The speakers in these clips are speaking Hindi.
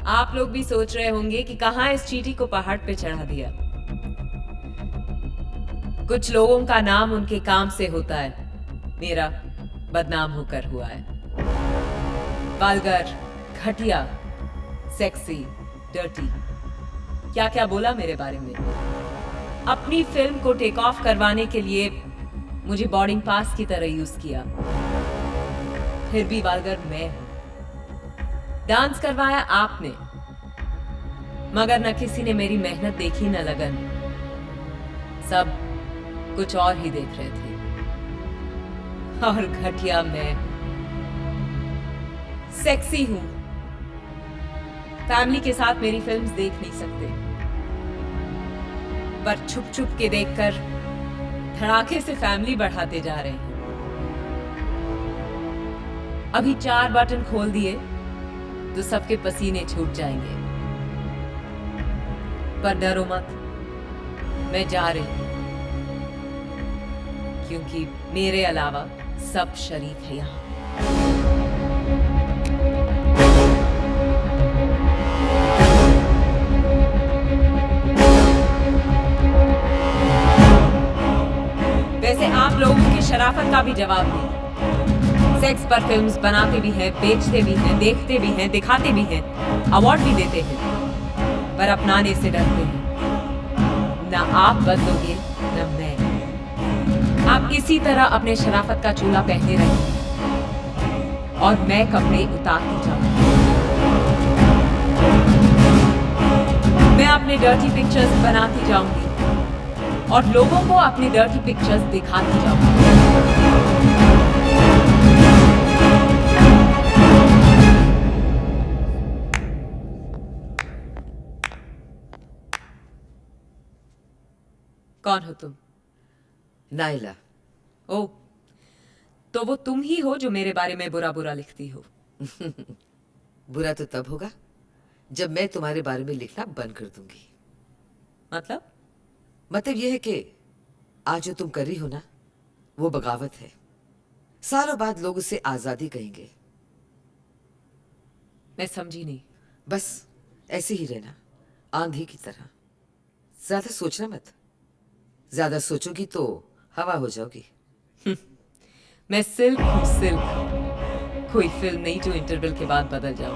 आप लोग भी सोच रहे होंगे कि कहां इस चींटी को पहाड़ पे चढ़ा दिया। कुछ लोगों का नाम उनके काम से होता है, मेरा बदनाम होकर हुआ है। वल्गर, घटिया, सेक्सी, डर्टी, क्या क्या बोला मेरे बारे में। अपनी फिल्म को टेक ऑफ करवाने के लिए मुझे बोर्डिंग पास की तरह यूज किया। फिर भी वल्गर मैं हूं। डांस करवाया आपने, मगर न किसी ने मेरी मेहनत देखी न लगन। सब कुछ और ही देख रहे थे। और घटिया मैं सेक्सी हूं। फैमिली के साथ मेरी फिल्म्स देख नहीं सकते, पर छुप छुप के देखकर धड़ाके से फैमिली बढ़ाते जा रहे हैं। अभी 4 बटन खोल दिए तो सबके पसीने छूट जाएंगे। पर डरो मत, मैं जा रही हूं, क्योंकि मेरे अलावा सब शरीफ है यहां। वैसे आप लोगों की शराफत का भी जवाब नहीं। सेक्स पर फिल्म्स बनाते भी हैं, बेचते भी हैं, देखते भी हैं, दिखाते भी हैं, अवार्ड भी देते हैं, पर अपनाने से डरते हैं। ना आप बदलोगे न मैं। आप इसी तरह अपने शराफत का चोला पहने रहें और मैं कपड़े उतारती जाऊंगी। मैं अपने डर्टी पिक्चर्स बनाती जाऊंगी और लोगों को अपनी डर्टी पिक्चर्स दिखाती जाऊंगी। कौन हो तुम? नाइला। ओ, तो वो तुम ही हो जो मेरे बारे में बुरा बुरा लिखती हो। बुरा तो तब होगा जब मैं तुम्हारे बारे में लिखना बंद कर दूंगी। मतलब यह है कि आज जो तुम कर रही हो ना, वो बगावत है। सालों बाद लोग उसे आजादी कहेंगे। मैं समझी नहीं। बस ऐसे ही रहना, आंधी की तरह। ज्यादा सोचना मत। ज्यादा सोचोगी तो हवा हो जाओगी। मैं सिल्क हूँ, सिल्क। कोई फिल्म नहीं जो इंटरवल के बाद बदल जाऊं।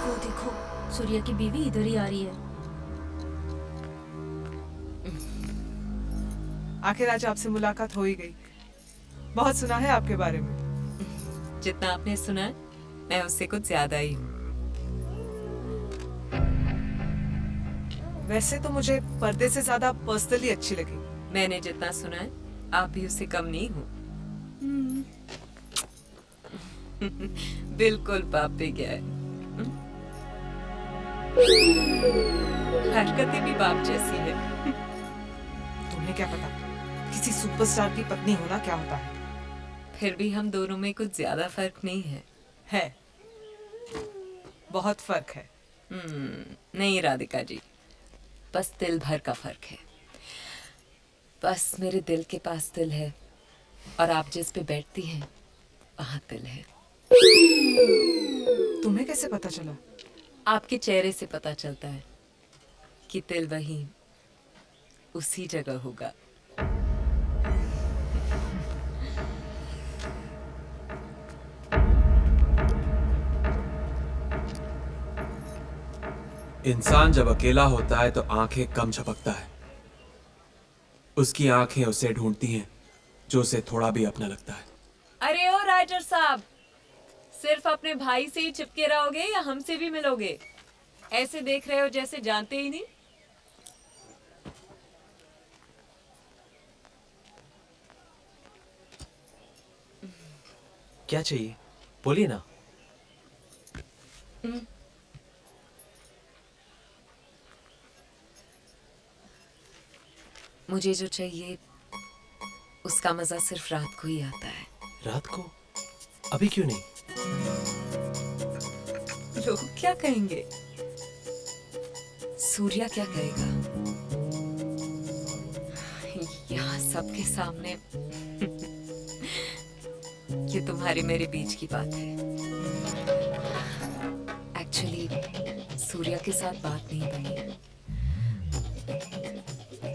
वो देखो, सूर्या की बीवी इधर ही आ रही है। आखिर आज आपसे मुलाकात हो ही गई। बहुत सुना है आपके बारे में। जितना आपने सुना है, मैं उससे कुछ ज्यादा ही हूँ। वैसे तो मुझे पर्दे से ज्यादा पर्सनली अच्छी लगी। मैंने जितना सुना है, आप भी उससे कम नहीं हो। बिल्कुल बाप पे गया है। हरकतें भी बाप जैसी है। तुम्हें क्या पता किसी सुपरस्टार की पत्नी होना क्या होता है। फिर भी हम दोनों में कुछ ज्यादा फर्क नहीं है। है, बहुत फर्क है। नहीं राधिका जी, बस दिल भर का फर्क है। बस मेरे दिल के पास दिल है और आप जिस पे बैठती हैं वहां दिल है। तुम्हें कैसे पता चला? आपके चेहरे से पता चलता है कि दिल वहीं उसी जगह होगा। इंसान जब अकेला होता है तो आंखें कम झपकता है। उसकी आंखें उसे ढूंढती हैं जो उसे थोड़ा भी अपना लगता है। अरे ओ राइटर साहब, सिर्फ अपने भाई से ही चिपके रहोगे या हमसे भी मिलोगे? ऐसे देख रहे हो जैसे जानते ही नहीं। क्या चाहिए बोलिए ना। मुझे जो चाहिए उसका मजा सिर्फ रात को ही आता है। रात को? अभी क्यों नहीं? लोग क्या कहेंगे? सूर्या क्या कहेगा? यहाँ सबके सामने ये तुम्हारे मेरे बीच की बात है। एक्चुअली सूर्या के साथ बात नहीं बनी।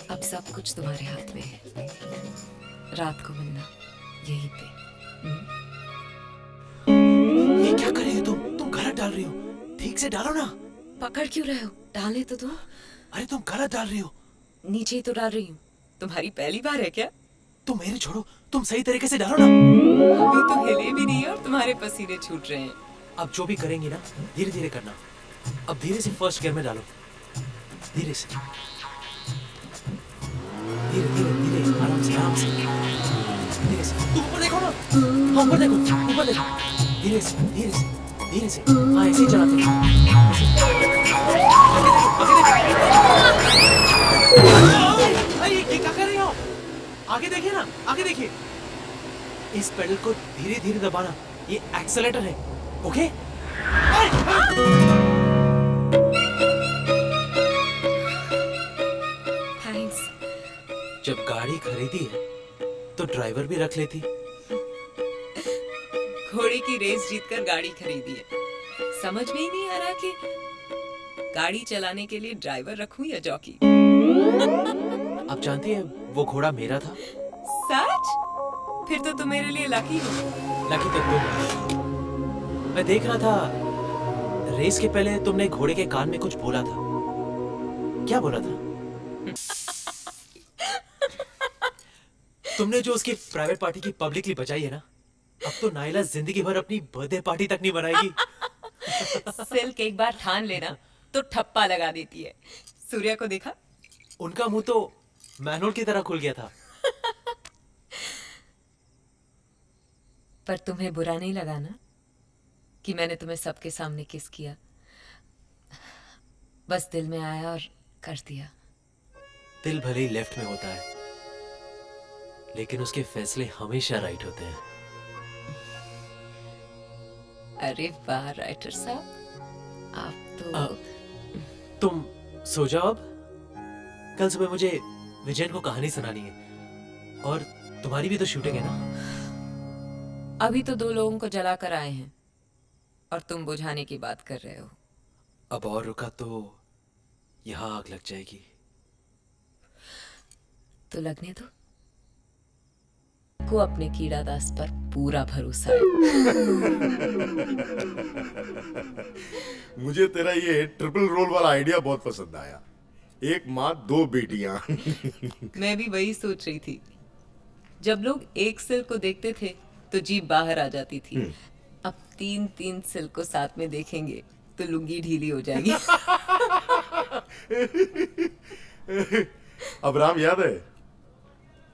अब सब कुछ तुम्हारे हाथ में है। रात को मिलना यहीं पे। ये क्या कर रही हो तुम गलत डाल रही हो। ठीक से डालो ना। पकड़ क्यों रहे हो? डालने तो दो। अरे तुम गलत डाल रही हो। नीचे ही तो डाल रही हूँ। तुम्हारी पहली बार है क्या? तुम मेरे छोड़ो, तुम सही तरीके से डालो ना। अभी तो हिले भी नहीं है और तुम्हारे पसीने छूट रहे हैं। अब जो भी करेंगी ना धीरे धीरे करना। अब धीरे से फर्स्ट गियर में डालो। धीरे से, धीरे धीरे धीरे, आराम से आराम से, धीरे से। तुम ऊपर देखो ना। हाँ ऊपर देखो, ऊपर देखो। धीरे से धीरे से धीरे से। हाँ ऐसे ही चलाते हैं। ये क्या कर रही हो? आगे देखिए ना, आगे देखिए। इस पेडल को धीरे धीरे दबाना, ये एक्सेलेरेटर है। ओके? थैंक्स। जब गाड़ी खरीदी है तो ड्राइवर भी रख लेती। घोड़े की रेस जीतकर गाड़ी खरीदी है। समझ में ही नहीं आ रहा कि गाड़ी चलाने के लिए ड्राइवर रखूं या जॉकी। आप जानती हैं वो घोड़ा मेरा था। सच? फिर तो तुम मेरे लिए लकी हो। लकी तो तुम। मैं देख रहा था रेस के पहले तुमने घोड़े के कान में कुछ बोला था। क्या बोला था? तुमने जो उसकी प्राइवेट पार्टी की पब्लिकली बचाई है ना, अब तो नाइला जिंदगी भर अपनी बर्थडे पार्टी तक नहीं बनाएगी। सिल्क एक बार ठान लेना तो ठप्पा लगा देती है। सूर्या को देखा? उनका मुंह तो मैनुअल की तरह खुल गया था। पर तुम्हें बुरा नहीं लगा ना कि मैंने तुम्हें सबके सामने किस किया? बस दिल में आया और कर दिया। दिल भले ही लेफ्ट में होता है, लेकिन उसके फैसले हमेशा राइट होते हैं। अरे वाह राइटर साहब, आप तो तुम सो जाओ अब। कल सुबह मुझे विजयन को कहानी सुनानी है और तुम्हारी भी तो शूटिंग है ना। अभी तो 2 लोगों को जला कर आए हैं और तुम बुझाने की बात कर रहे हो। अब और रुका तो यहाँ आग लग जाएगी। तो लगने दो। को अपने कीड़ा दास पर पूरा भरोसा है। मुझे तेरा ये ट्रिपल रोल वाला आइडिया बहुत पसंद आया। एक माँ 2 बेटियां। मैं भी वही सोच रही थी। जब लोग एक सिल्क को देखते थे तो जीभ बाहर आ जाती थी। अब 3-3 सिल्क को साथ में देखेंगे तो लुंगी ढीली हो जाएगी। अब राम याद है?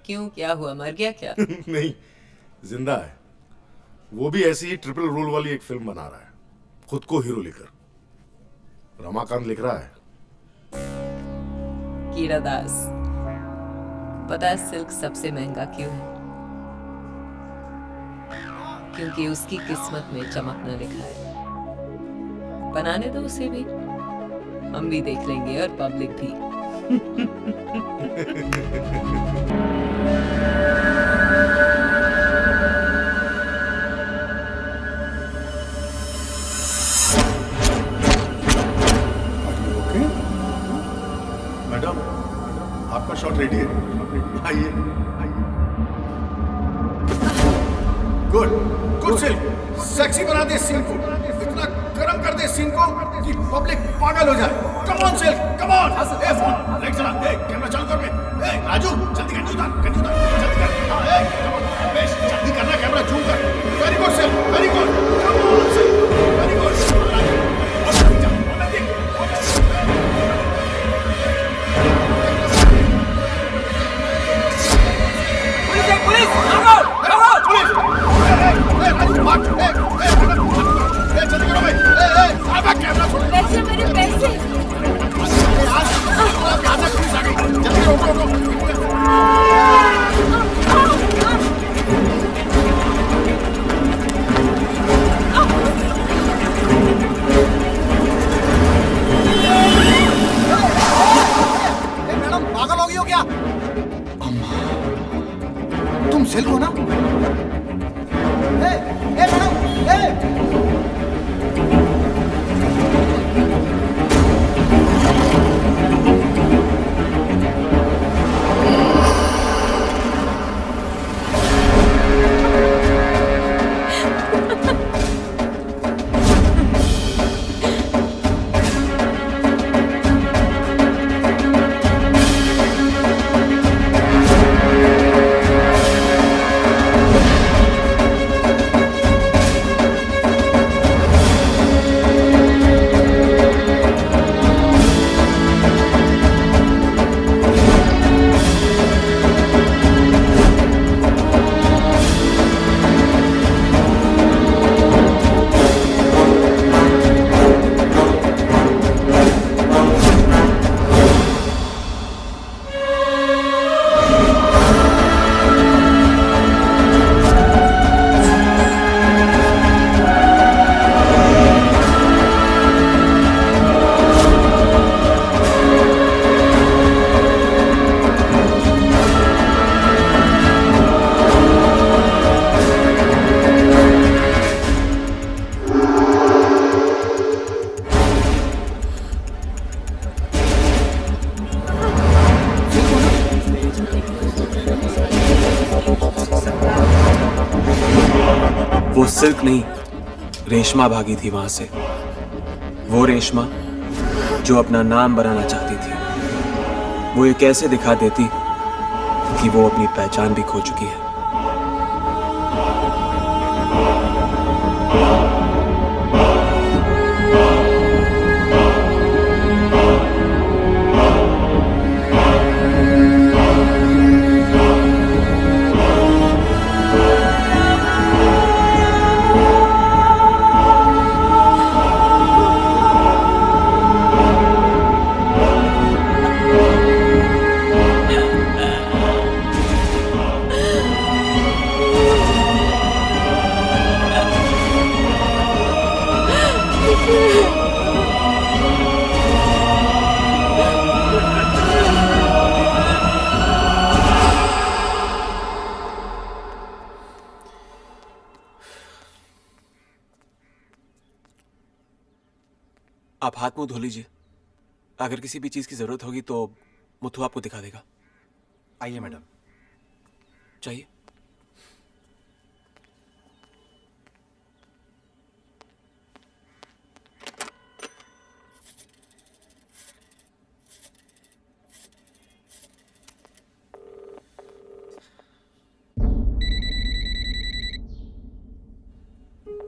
क्यों, क्या हुआ? मर गया क्या? नहीं, जिंदा है। वो भी ऐसी ही ट्रिपल रोल वाली एक फिल्म बना रहा है, खुद को हीरो लेकर। रमाकांत लिख रहा है। कीड़ा दास, पता है सिल्क सबसे महंगा क्यों है? क्योंकि उसकी किस्मत में चमकना लिखा है। बनाने दो उसे भी, हम भी देख लेंगे और पब्लिक भी। मैडम, आपका शॉट रेडी है, आइए। गुड गुड सिल्क, सेक्सी बना दे सीन को, इतना गरम कर दे सीन को कि पब्लिक पागल हो जाए। Come on silk, come on. A phone light चला, ए कैमरा चालू कर बे। ए राजू जल्दी कर, जल्दी कर। हां ए कम ऑन बेश, जल्दी करना, कैमरा जूम कर। Very good silk, very good. Come on silk, very good. Police, भागो, भागो, पुलिस। वो सिल्क नहीं, रेशमा भागी थी वहां से। वो रेशमा जो अपना नाम बनाना चाहती थी। वो ये कैसे दिखा देती कि वो अपनी पहचान भी खो चुकी है। आप हाथ मुंह धो लीजिए। अगर किसी भी चीज की जरूरत होगी तो मुथु आपको दिखा देगा। आइए मैडम। चाहिए?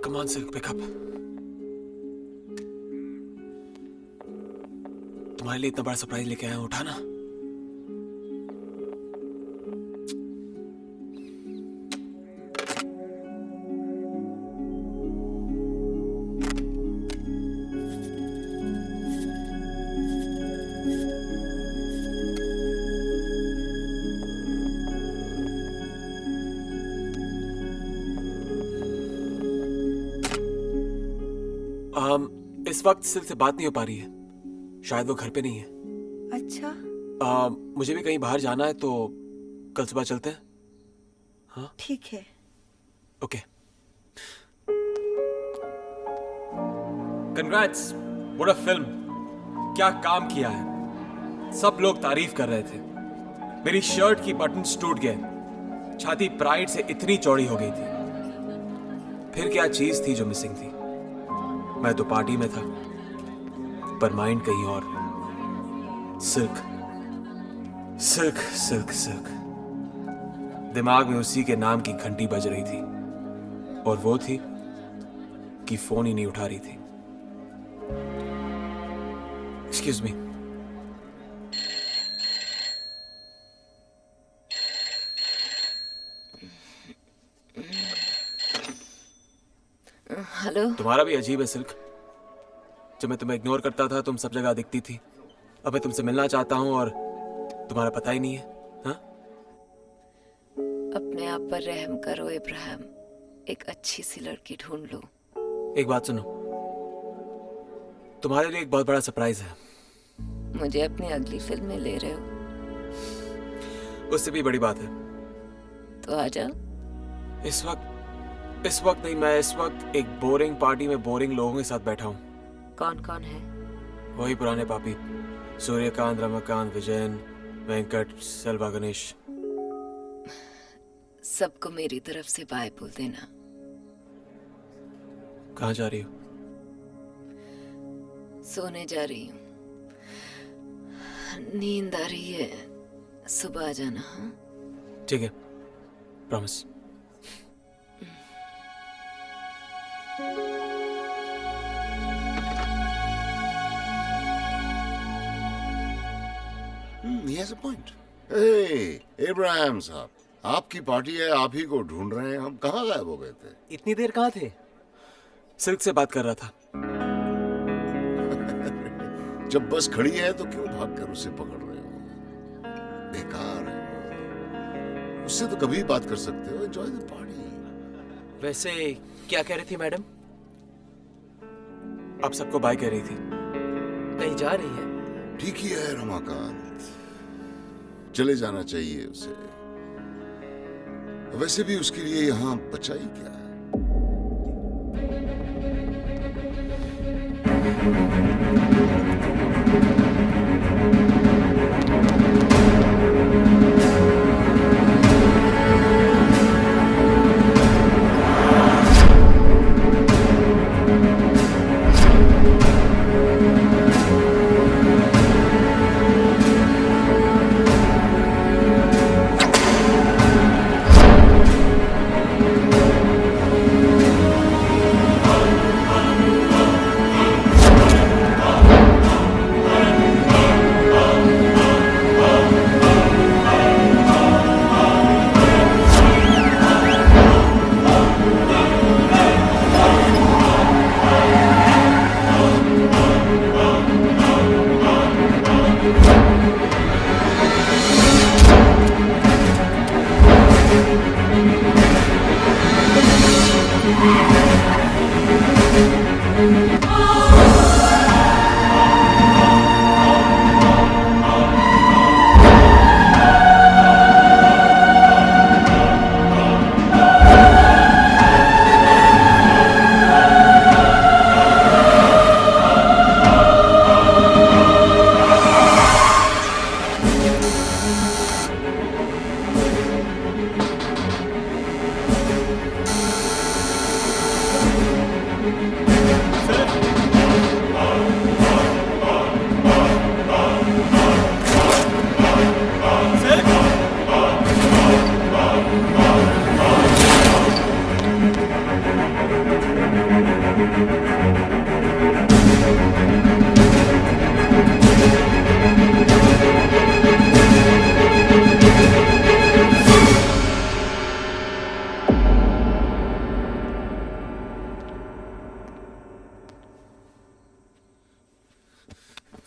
Come on, Silk, pick up. तुम्हारे लिए इतना बड़ा सरप्राइज लेके आया हूं, उठाना। इस वक्त सिल्क से बात नहीं हो पा रही है। शायद वो घर पे नहीं है। अच्छा। मुझे भी कहीं बाहर जाना है तो कल सुबह चलते हैं। हाँ ठीक है। Okay. Congrats, what a film. क्या काम किया है। सब लोग तारीफ कर रहे थे। मेरी शर्ट की बटन्स टूट गए। छाती प्राइड से इतनी चौड़ी हो गई थी। फिर क्या चीज थी जो मिसिंग थी। मैं तो पार्टी में था पर माइंड कहीं और। Silk silk silk silk. दिमाग में उसी के नाम की घंटी बज रही थी और वो थी कि फोन ही नहीं उठा रही थी। Excuse me. हेलो। तुम्हारा भी अजीब है सिल्क। जब मैं तुम्हें इग्नोर करता था तुम सब जगह दिखती थी। अब मैं तुमसे मिलना चाहता हूं और तुम्हारा पता ही नहीं है। हाँ? अपने आप पर रहम करो इब्राहिम। एक अच्छी सी लड़की ढूंढ लो। एक बात सुनो, तुम्हारे लिए एक बहुत बड़ा सरप्राइज है। मुझे अपनी अगली फिल्म में ले रहे हो? उससे भी बड़ी बात है। तो आ जाओ। इस वक्त नहीं, मैं इस वक्त एक बोरिंग पार्टी में बोरिंग लोगों के साथ बैठा हूँ। कौन कौन है? वही पुराने पापी, सूर्यकांत, रमाकांत, विजयन, वेंकट, सेल्वा, गणेश। सबको मेरी तरफ से बाय बोल देना। कहाँ जा रही हो? सोने जा रही हूँ, नींद आ रही है, सुबह आ जाना। हाँ, ठीक है, promise. He has a point. Hey, Ibrahim साहब, आपकी पार्टी है, आप ही को ढूंढ रहे हैं। हम कहाँ गायब हो गए थे? इतनी देर कहाँ थे? सिल्क से बात कर रहा था। जब बस खड़ी है तो क्यों भागकर उसे पकड़ रहे हो? बेकार है वो। उससे तो कभी बात कर सकते हो। Enjoy the party. वैसे क्या कह रही थी मैडम? आप सबको बाय कह रही थी। कहीं जा रही है? ठीक ही है रमाकांत, चले जाना चाहिए उसे। वैसे भी उसके लिए यहाँ बचा ही क्या है?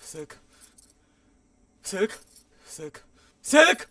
Silk, silk, silk, silk.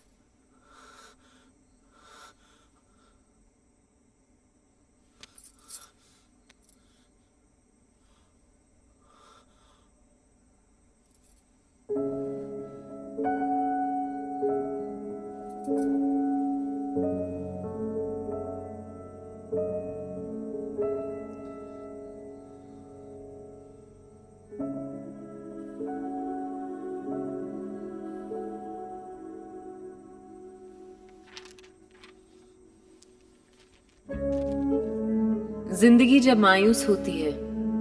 जिंदगी जब मायूस होती है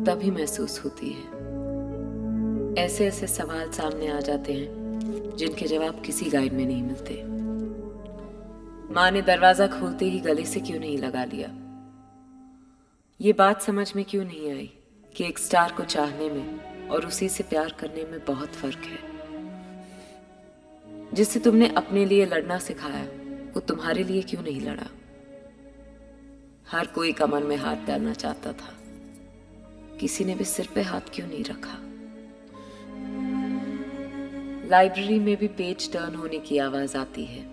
तभी महसूस होती है। ऐसे ऐसे सवाल सामने आ जाते हैं जिनके जवाब किसी गाइड में नहीं मिलते। माँ ने दरवाजा खोलते ही गले से क्यों नहीं लगा लिया? ये बात समझ में क्यों नहीं आई कि एक स्टार को चाहने में और उसी से प्यार करने में बहुत फर्क है। जिससे तुमने अपने लिए लड़ना सिखाया वो तुम्हारे लिए क्यों नहीं लड़ा? हर कोई कमर में हाथ डालना चाहता था, किसी ने भी सिर पे हाथ क्यों नहीं रखा? लाइब्रेरी में भी पेज टर्न होने की आवाज आती है।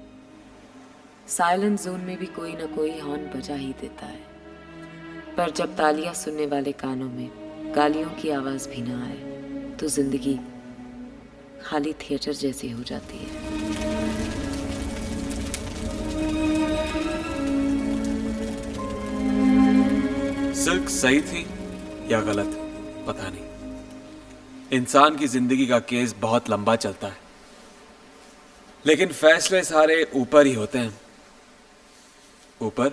साइलेंट जोन में भी कोई ना कोई हॉर्न बजा ही देता है। पर जब तालियां सुनने वाले कानों में गालियों की आवाज भी ना आए तो जिंदगी खाली थिएटर जैसी हो जाती है। सिल्क सही थी या गलत, पता नहीं। इंसान की जिंदगी का केस बहुत लंबा चलता है, लेकिन फैसले सारे ऊपर ही होते हैं। ऊपर